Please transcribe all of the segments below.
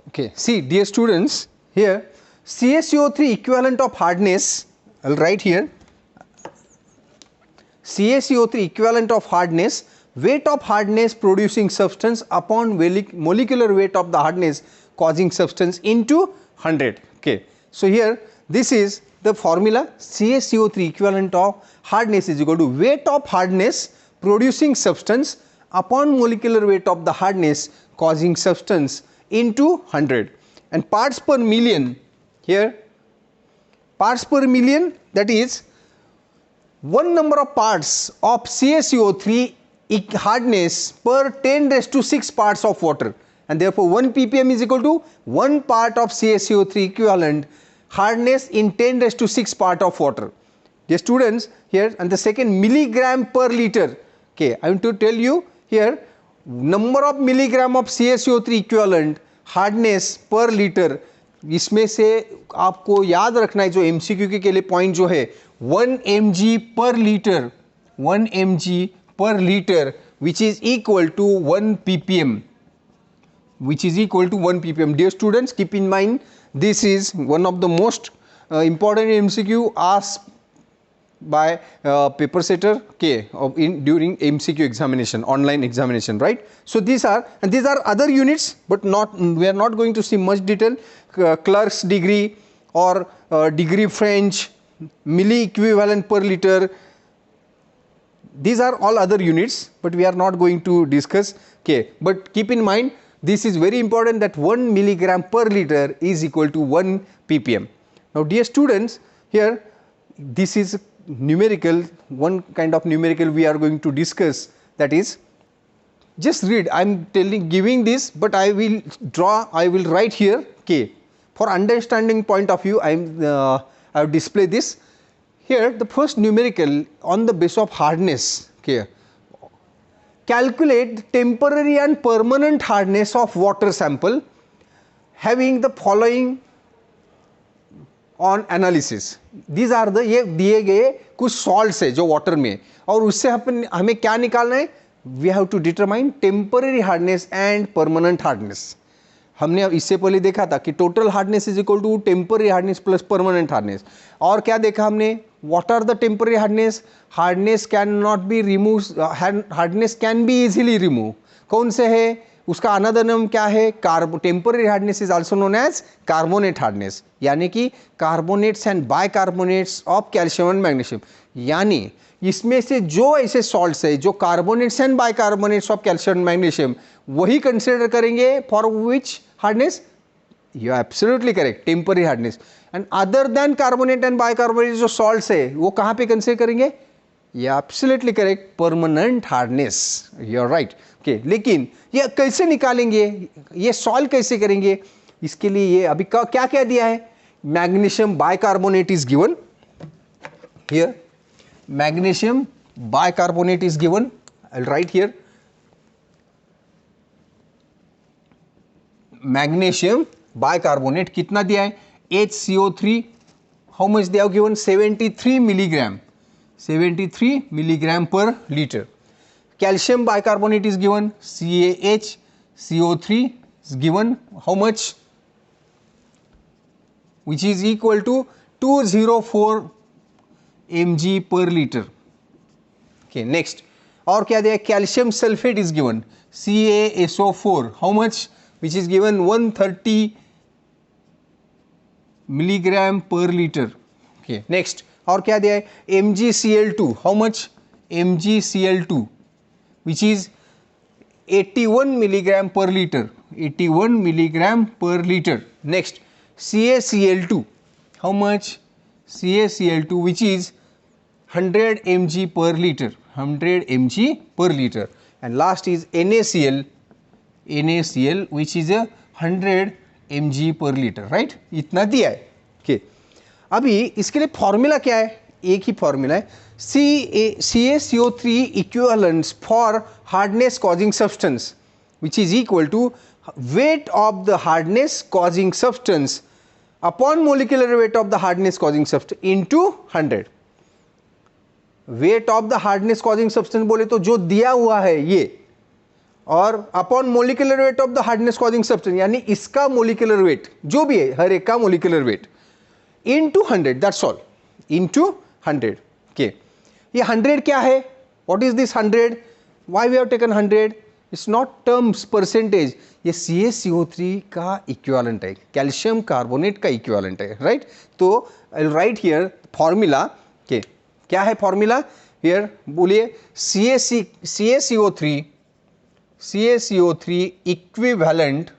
Okay, see dear students, here CaCO3 equivalent of hardness, I'll write here CaCO3 equivalent of hardness, weight of hardness producing substance upon molecular weight of the hardness causing substance into 100. Okay, so here this is the formula. CaCO3 equivalent of hardness is equal to weight of hardness producing substance upon molecular weight of the hardness causing substance into 100, and parts per million, here parts per million, that is one number of parts of CaCO3 hardness per 10 raised to 6 parts of water, and therefore 1 ppm is equal to 1 part of CaCO3 equivalent hardness in 10 raised to 6 part of water. Dear students, here, and the second milligram per liter. Okay, I want to tell you here number of milligram of CaCO3 equivalent hardness पर litre, इसमें से आपको याद रखना है जो MCQ के लिए पॉइंट जो है 1 mg पर litre, 1 mg per liter, which is equal to 1 ppm, which is equal to 1 ppm. Dear students, keep in mind this is one of the most important MCQ asked by paper setter, okay, during MCQ examination, online examination, right? So these are other units, but we are not going to see much detail. Clerk's degree or degree French, milli equivalent per liter, these are all other units, but we are not going to discuss, okay. But keep in mind this is very important that 1 milligram per liter is equal to 1 ppm. Now dear students, here this is numerical, one kind of numerical we are going to discuss, that is, just read, I am giving this, but I will write here, okay. For understanding point of view, I have displayed this here. The first numerical on the basis of hardness, okay. Calculate temporary and permanent hardness of water sample having the following on analysis. These are the, ये दिए गए कुछ salts है जो water में, और उससे हमें क्या निकालना है, we have to determine temporary hardness and permanent hardness. हमने इससे पहले देखा था कि total hardness is equal to temporary hardness plus permanent hardness. और क्या देखा हमने, what are the temporary hardness, hardness can not be remove, hardness can be easily remove. कौन से है, उसका अनदर नेम क्या है, temporary hardness is also known as carbonate hardness, यानी कि carbonates and bicarbonates of calcium and magnesium. यानी इसमें से जो ऐसे सॉल्ट्स है जो carbonates and bicarbonates of calcium and magnesium, वही कंसिडर करेंगे for which hardness, you are absolutely correct, temporary hardness. And other than carbonate and bicarbonate जो सॉल्ट्स है वो कहाँ पे कंसिडर करेंगे, you are absolutely correct, permanent hardness, you are right. Okay, लेकिन ये कैसे निकालेंगे, ये सॉल्व कैसे करेंगे, इसके लिए ये अभी क्या क्या दिया है, magnesium bicarbonate is given here, magnesium bicarbonate is given, I will write here magnesium bicarbonate कितना दिया है, HCO3, how much they have given, 73 milligram, 73 milligram per liter. Calcium bicarbonate is given, CaHCO3 is given, how much, which is equal to 204 mg per liter. Okay, next, और क्या दिया, calcium sulphate is given, CaSO4, how much, which is given 130 milligram per liter. Okay, next, और क्या दिया है, MgCl2, how much, MgCl2, which is 81 milligram per liter, 81 milligram per liter. Next, CaCl2, how much, CaCl2, which is 100 mg per liter, 100 mg per liter. And last is NaCl, NaCl, which is a 100 mg per liter, right? इतना दिया है. Okay. अभी इसके लिए formula क्या है, एक ही formula है, CaCO3 equivalents for hardness causing substance which is equal to weight of the hardness causing substance upon molecular weight of the hardness causing substance into 100. Weight of the hardness causing substance बोले तो जो दिया हुआ है ये, और upon molecular weight of the hardness causing substance, यानी इसका मोलिकुलर वेट जो भी है, हर एक का molecular weight into 100, that's all, into 100 के। ये 100 क्या है, what is this 100, why we have taken 100, it's not terms percentage, ये CaCO3 का इक्विवेलेंट है, कैल्शियम कार्बोनेट का इक्विवेलेंट है, राइट। तो I will write here formula के, क्या है फॉर्मूला हियर, बोलिए CaCO3 equivalent,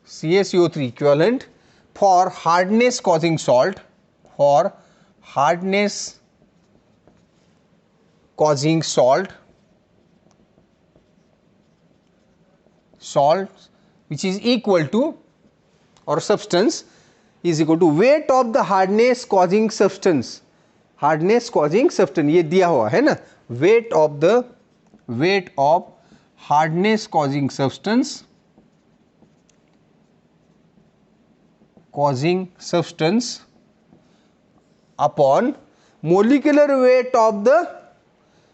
CaCO3 equivalent for hardness causing salt, for hardness causing salt which is equal to, or substance is equal to weight of the hardness causing substance, hardness causing substance ये दिया हुआ है ना, weight of hardness causing substance upon molecular weight of the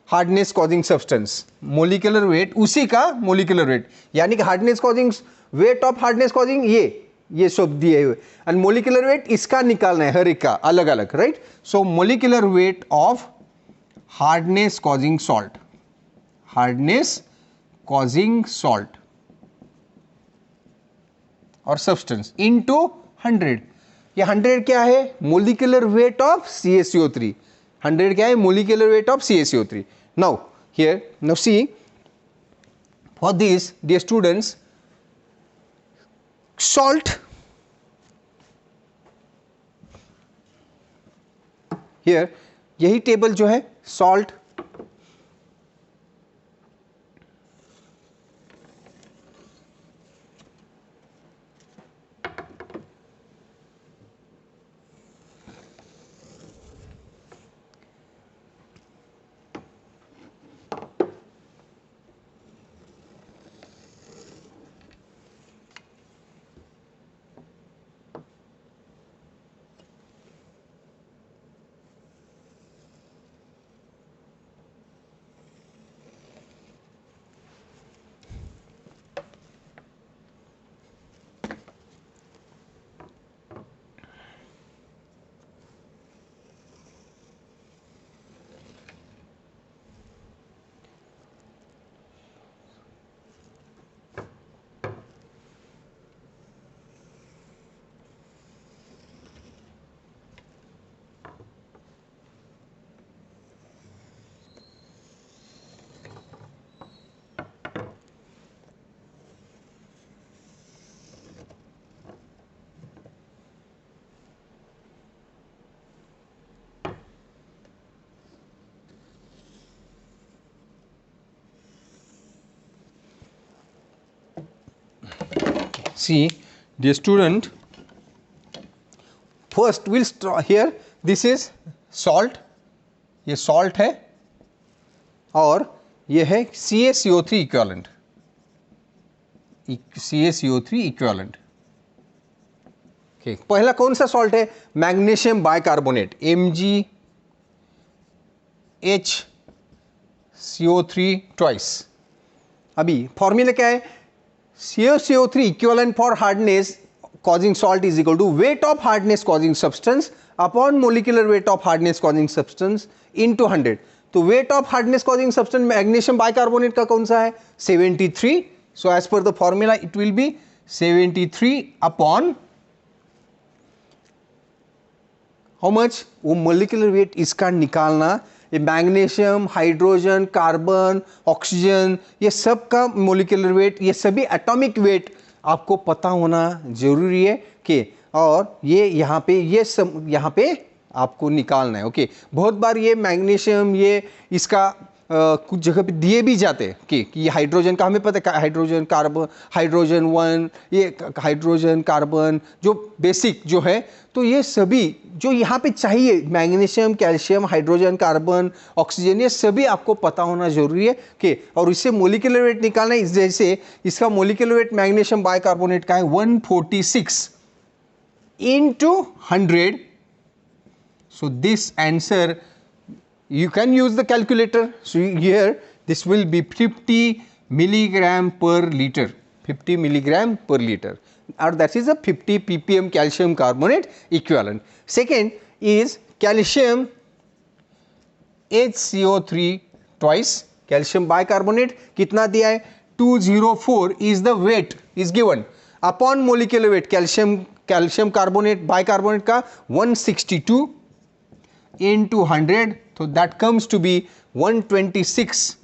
hardness causing substance, molecular weight उसी का molecular wait, यानी कि hardness causing weight of hardness causing ये सब दिए हुए, एंड मोलिकुलर वेट इसका निकालना है, हर एक का अलग अलग, right. So molecular weight of hardness causing salt, hardness causing salt और सब्सटेंस इनटू 100, ये 100 क्या है, मोलिकुलर वेट ऑफ CaCO3, 100 क्या है, molecular weight of CaCO3। Now here, now see, for this dear students, salt, here यही table जो है, salt, see dear student, first we'll start here, this is salt, ये salt है और ये है CaCO3 equivalent, CaCO3 equivalent, okay। पहला कौन सा सॉल्ट है, मैग्नीशियम बाइकार्बोनेट, MgHCO3 ट्वाइस। अभी फॉर्मूला क्या है, CaCO3 equivalent for hardness causing salt is equal to weight of hardness causing substance upon molecular weight of hardness causing substance into 100। तो weight of hardness causing substance magnesium bicarbonate का कौन सा है, 73। so as per the formula it will be 73 upon how much, वो molecular weight इसका निकालना, ये magnesium, hydrogen, carbon, oxygen, ये सब का मोलिकुलर वेट, ये सभी एटॉमिक वेट आपको पता होना जरूरी है कि, और ये यहाँ पे ये सब यहाँ पे आपको निकालना है, ओके। बहुत बार ये मैग्नीशियम ये इसका कुछ जगह पे दिए भी जाते हैं कि ये हाइड्रोजन का हमें पता है, हाइड्रोजन कार्बन, हाइड्रोजन 1, ये हाइड्रोजन कार्बन जो बेसिक जो है, तो ये सभी जो यहाँ पे चाहिए, magnesium, calcium, hydrogen, carbon, oxygen, ये सभी आपको पता होना जरूरी है कि, और इससे मोलिकुलर वेट निकालना है। जैसे इसका मोलिकुलर वेट मैग्नीशियम बाइकार्बोनेट का है 146 into 100। so this answer you can use the calculator, so here this will be 50 milligram per liter, 50 milligram per liter, or that is a 50 ppm calcium carbonate equivalent. Second is calcium HCO3 twice, calcium bicarbonate कितना दिया है 204 is the weight is given upon molecular weight, calcium carbonate bicarbonate का 162 into 100, so that comes to be 126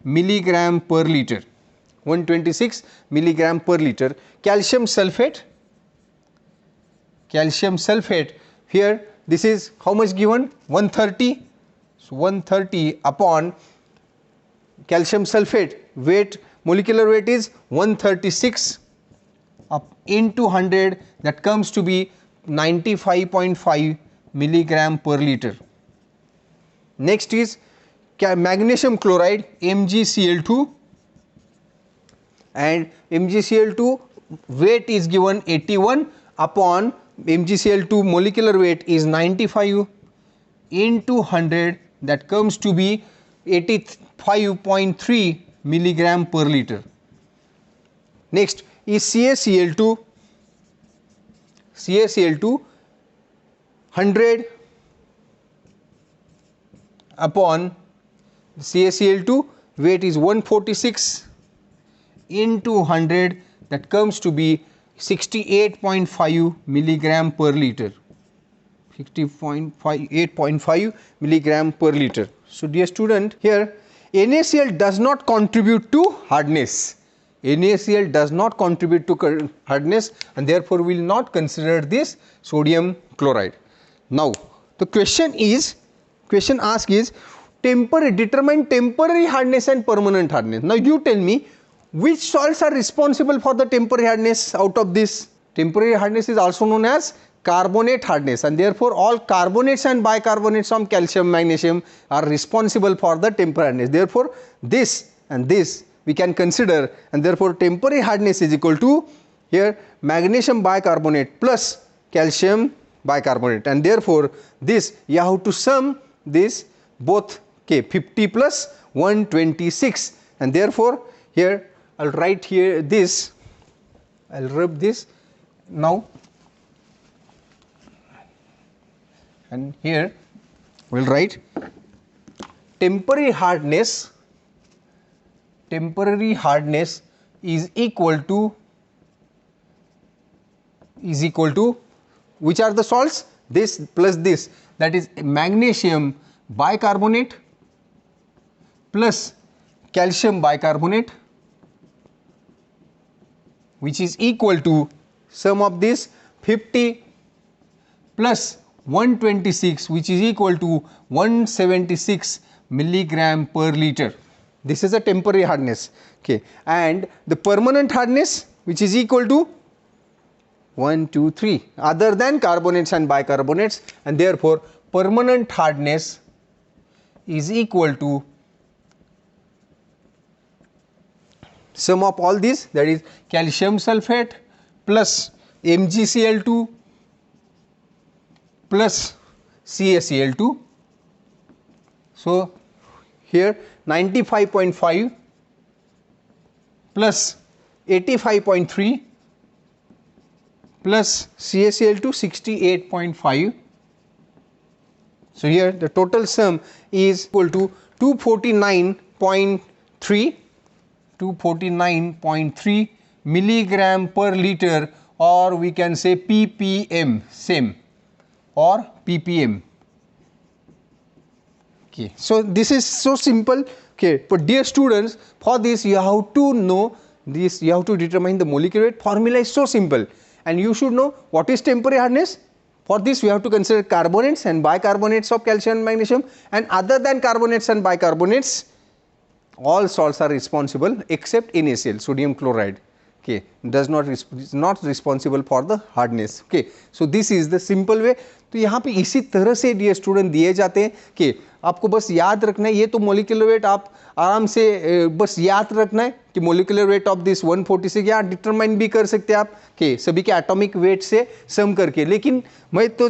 milligram per liter, 126 milligram per liter. Calcium sulfate here, this is how much given 130, so 130 upon calcium sulfate weight, molecular weight is 136 up into 100, that comes to be 95.5 milligram per liter. Next is magnesium chloride MgCl2, and MgCl2 weight is given 81 upon MgCl2 molecular weight is 95 into 100, that comes to be 85.3 milligram per liter. Next is CaCl2, 100 upon CaCl2 weight is 146 into 100, that comes to be 68.5 milligram per liter, 68.5 milligram per liter. So dear student, here NaCl does not contribute to hardness, NaCl does not contribute to hardness, and therefore we will not consider this sodium chloride. Now the question asked is determine temporary hardness and permanent hardness. Now you tell me which salts are responsible for the temporary hardness out of this. Temporary hardness is also known as carbonate hardness, and therefore all carbonates and bicarbonates from calcium, magnesium are responsible for the temporary hardness. Therefore this and this we can consider, and therefore temporary hardness is equal to here magnesium bicarbonate plus calcium bicarbonate, and therefore this you have to sum this both, okay, 50 plus 126, and therefore here I will write here this, I will rub this now, and here we will write temporary hardness is equal to which are the salts, this plus this, that is magnesium bicarbonate plus calcium bicarbonate, which is equal to sum of this 50 plus 126, which is equal to 176 milligram per liter. This is a temporary hardness, okay, and the permanent hardness, which is equal to 1, 2, 3 other than carbonates and bicarbonates, and therefore permanent hardness is equal to sum of all these, that is calcium sulfate plus MgCl2 plus CaCl2. So here 95.5 plus 85.3 plus CaCl2 68.5. So here the total sum is equal to 249.3 milligram per liter, or we can say ppm, same, or ppm. Okay, so this is so simple. Okay, but dear students, for this you have to know this, you have to determine the molecular weight. Formula is so simple, and you should know what is temporary hardness. For this we have to consider carbonates and bicarbonates of calcium and magnesium, and other than carbonates and bicarbonates all salts are responsible except NaCl, sodium chloride, okay, is not responsible for the hardness. Okay, so this is the simple way. तो यहाँ पे इसी तरह से dear student दिए जाते हैं कि आपको बस याद रखना है, ये तो मोलिकुलर वेट आप आराम से बस याद रखना है कि मोलिकुलर वेट ऑफ दिस 146, या डिटरमाइन भी कर सकते हैं आप कि सभी के एटॉमिक वेट से सम करके। लेकिन मैं तो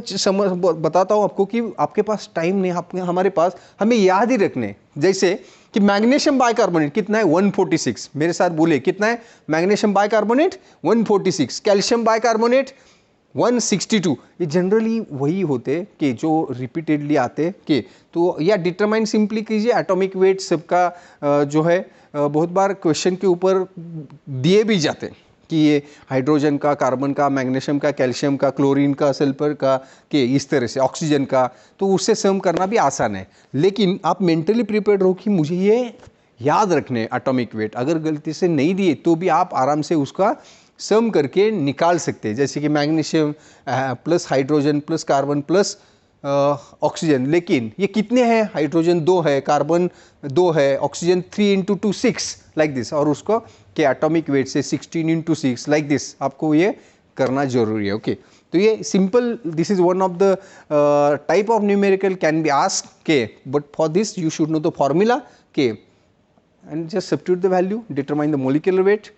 बताता हूँ आपको कि आपके पास टाइम नहीं, हमारे पास हमें याद ही रखने। जैसे कि मैग्नीशियम बाइकार्बोनेट कितना है 146, मेरे साथ बोले कितना है मैग्नीशियम बाइकार्बोनेट 146, कैल्शियम बाइकार्बोनेट 162। ये जनरली वही होते कि जो रिपीटेडली आते कि तो, या डिटरमाइन सिंपली कीजिए एटॉमिक वेट सबका जो है बहुत बार क्वेश्चन के ऊपर दिए भी जाते हैं कि ये हाइड्रोजन का, कार्बन का, मैग्नीशियम का, कैल्शियम का, क्लोरीन का, सल्फर का, कि इस तरह से ऑक्सीजन का, तो उससे सम करना भी आसान है। लेकिन आप मेंटली प्रिपेयर्ड रहो कि मुझे ये याद रखने एटॉमिक वेट, अगर गलती से नहीं दिए तो भी आप आराम से उसका सम करके निकाल सकते हैं। जैसे कि magnesium plus hydrogen plus carbon plus oxygen, लेकिन ये कितने हैं, हाइड्रोजन 2 है, कार्बन 2 है, ऑक्सीजन 3 × 2 6 लाइक दिस, और उसको के एटॉमिक वेट से 16 × 6 लाइक दिस आपको ये करना जरूरी है। ओके, तो ये simple, this is one of the type of numerical can be asked के, but for this you should know the formula के, and just substitute the value, determine the molecular weight,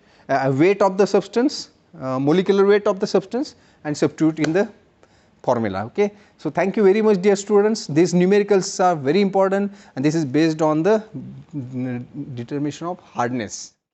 weight of the substance, molecular weight of the substance, and substitute in the formula. Okay, so thank you very much dear students. These numericals are very important and this is based on the determination of hardness.